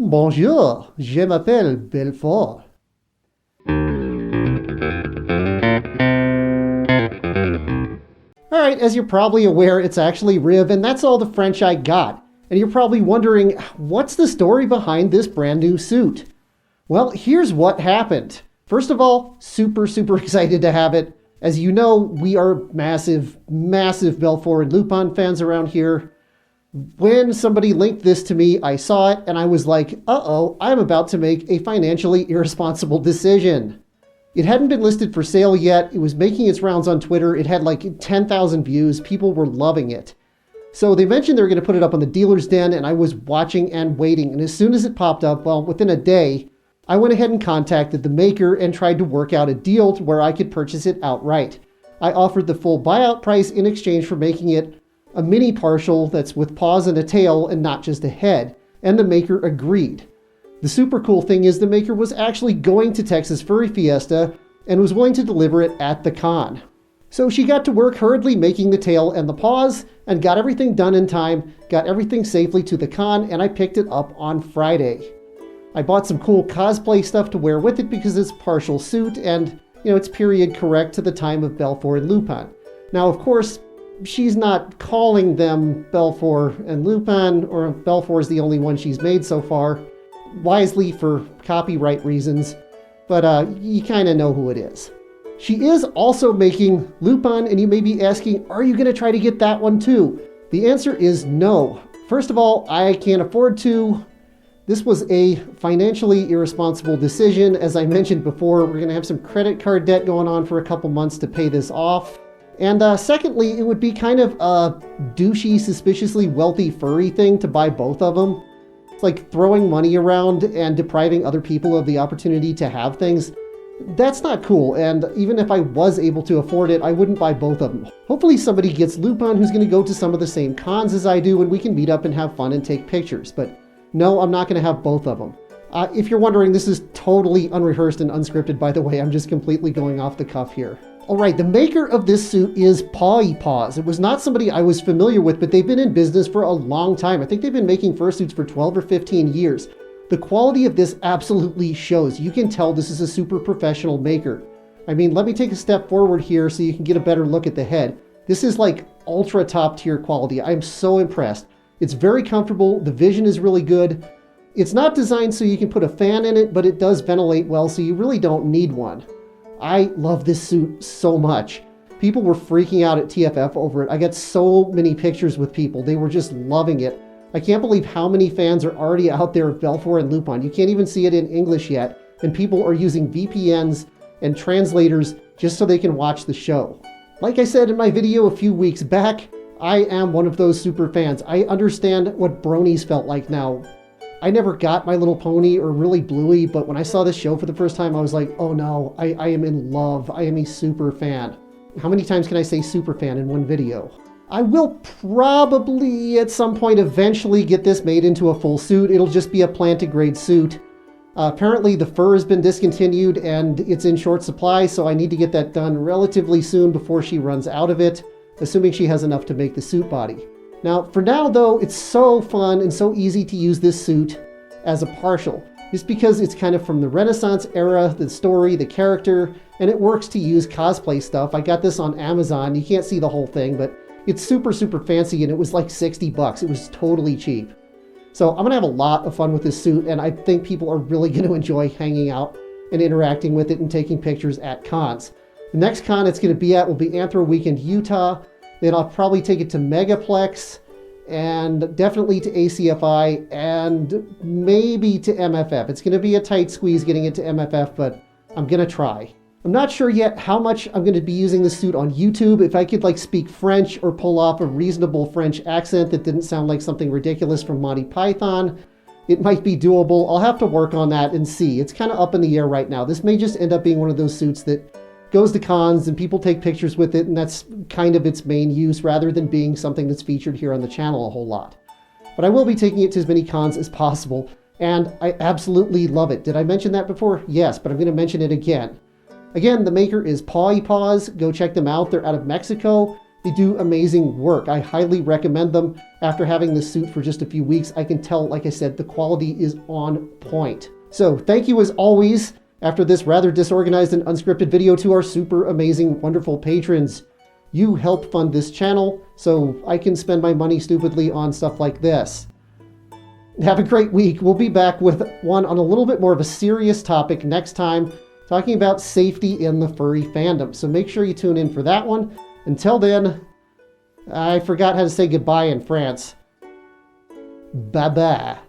Bonjour, je m'appelle Belfort. Alright, as you're probably aware, it's actually Riv, and that's all the French I got. And you're probably wondering, what's the story behind this brand new suit? Well, here's what happened. First of all, super excited to have it. As you know, we are massive Belfort and Lupin fans around here. When somebody linked this to me, I saw it and I was like, uh-oh, I'm about to make a financially irresponsible decision. It hadn't been listed for sale yet. It was making its rounds on Twitter. It had like 10,000 views. People were loving it. So they mentioned they were going to put it up on the dealer's den, and I was watching and waiting. And as soon as it popped up, well, within a day, I went ahead and contacted the maker and tried to work out a deal to where I could purchase it outright. I offered the full buyout price in exchange for making it a mini partial that's with paws and a tail and not just a head, and the maker agreed. The super cool thing is the maker was actually going to Texas Furry Fiesta and was willing to deliver it at the con. So she got to work hurriedly making the tail and the paws and got everything done in time, got everything safely to the con, and I picked it up on Friday. I bought some cool cosplay stuff to wear with it because it's partial suit and, it's period correct to the time of Belfort and Lupin. Now, of course, she's not calling them Belfort and Lupin, or Belfort is the only one she's made so far, wisely for copyright reasons, but you kind of know who it is. She is also making Lupin, and you may be asking, are you going to try to get that one too? The answer is no. First of all, I can't afford to. This was a financially irresponsible decision. As I mentioned before, we're going to have some credit card debt going on for a couple months to pay this off. And secondly, it would be kind of a douchey, suspiciously wealthy furry thing to buy both of them. It's like throwing money around and depriving other people of the opportunity to have things. That's not cool, and even if I was able to afford it, I wouldn't buy both of them. Hopefully somebody gets Lupin who's going to go to some of the same cons as I do, and we can meet up and have fun and take pictures. But no, I'm not going to have both of them. If you're wondering, this is totally unrehearsed and unscripted, by the way. I'm just completely going off the cuff here. Alright, the maker of this suit is Pawy Paws. It was not somebody I was familiar with, but they've been in business for a long time. I think they've been making fursuits for 12 or 15 years. The quality of this absolutely shows. You can tell this is a super professional maker. I mean, let me take a step forward here so you can get a better look at the head. This is like ultra top tier quality. I'm so impressed. It's very comfortable. The vision is really good. It's not designed so you can put a fan in it, but it does ventilate well, so you really don't need one. I love this suit so much. People were freaking out at TFF over it. I got so many pictures with people. They were just loving it. I can't believe how many fans are already out there of Belfort and Lupin. You can't even see it in English yet, and people are using VPNs and translators just so they can watch the show. Like I said in my video a few weeks back, I am one of those super fans. I understand what bronies felt like now. I never got My Little Pony or really Bluey, but when I saw this show for the first time, I was like, oh no, I am in love. I am a super fan. How many times can I say super fan in one video? I will probably at some point eventually get this made into a full suit. It'll just be a planted grade suit. Apparently the fur has been discontinued and it's in short supply, so I need to get that done relatively soon before she runs out of it, assuming she has enough to make the suit body. Now, for now though, it's so fun and so easy to use this suit as a partial. Just because it's kind of from the Renaissance era, the story, the character, and it works to use cosplay stuff. I got this on Amazon. You can't see the whole thing, but it's super fancy, and it was like $60. It was totally cheap. So I'm gonna have a lot of fun with this suit, and I think people are really gonna enjoy hanging out and interacting with it and taking pictures at cons. The next con it's gonna be at will be Anthro Weekend, Utah. Then I'll probably take it to Megaplex, and definitely to ACFI, and maybe to MFF. It's gonna be a tight squeeze getting it to MFF, but I'm gonna try. I'm not sure yet how much I'm going to be using this suit on YouTube. If I could like speak French or pull off a reasonable French accent that didn't sound like something ridiculous from Monty Python, it might be doable. I'll have to work on that and see. It's kind of up in the air right now. This may just end up being one of those suits that goes to cons and people take pictures with it, and that's kind of its main use rather than being something that's featured here on the channel a whole lot. But I will be taking it to as many cons as possible, and I absolutely love it. Did I mention that before? Yes, but I'm going to mention it again. Again, the maker is Pawy Paws. Go check them out. They're out of Mexico. They do amazing work. I highly recommend them. After having this suit for just a few weeks, I can tell, like I said, the quality is on point. So thank you as always, after this rather disorganized and unscripted video, to our super amazing, wonderful patrons. You help fund this channel so I can spend my money stupidly on stuff like this. Have a great week. We'll be back with one on a little bit more of a serious topic next time, talking about safety in the furry fandom. So make sure you tune in for that one. Until then, I forgot how to say goodbye in France. Bye-bye.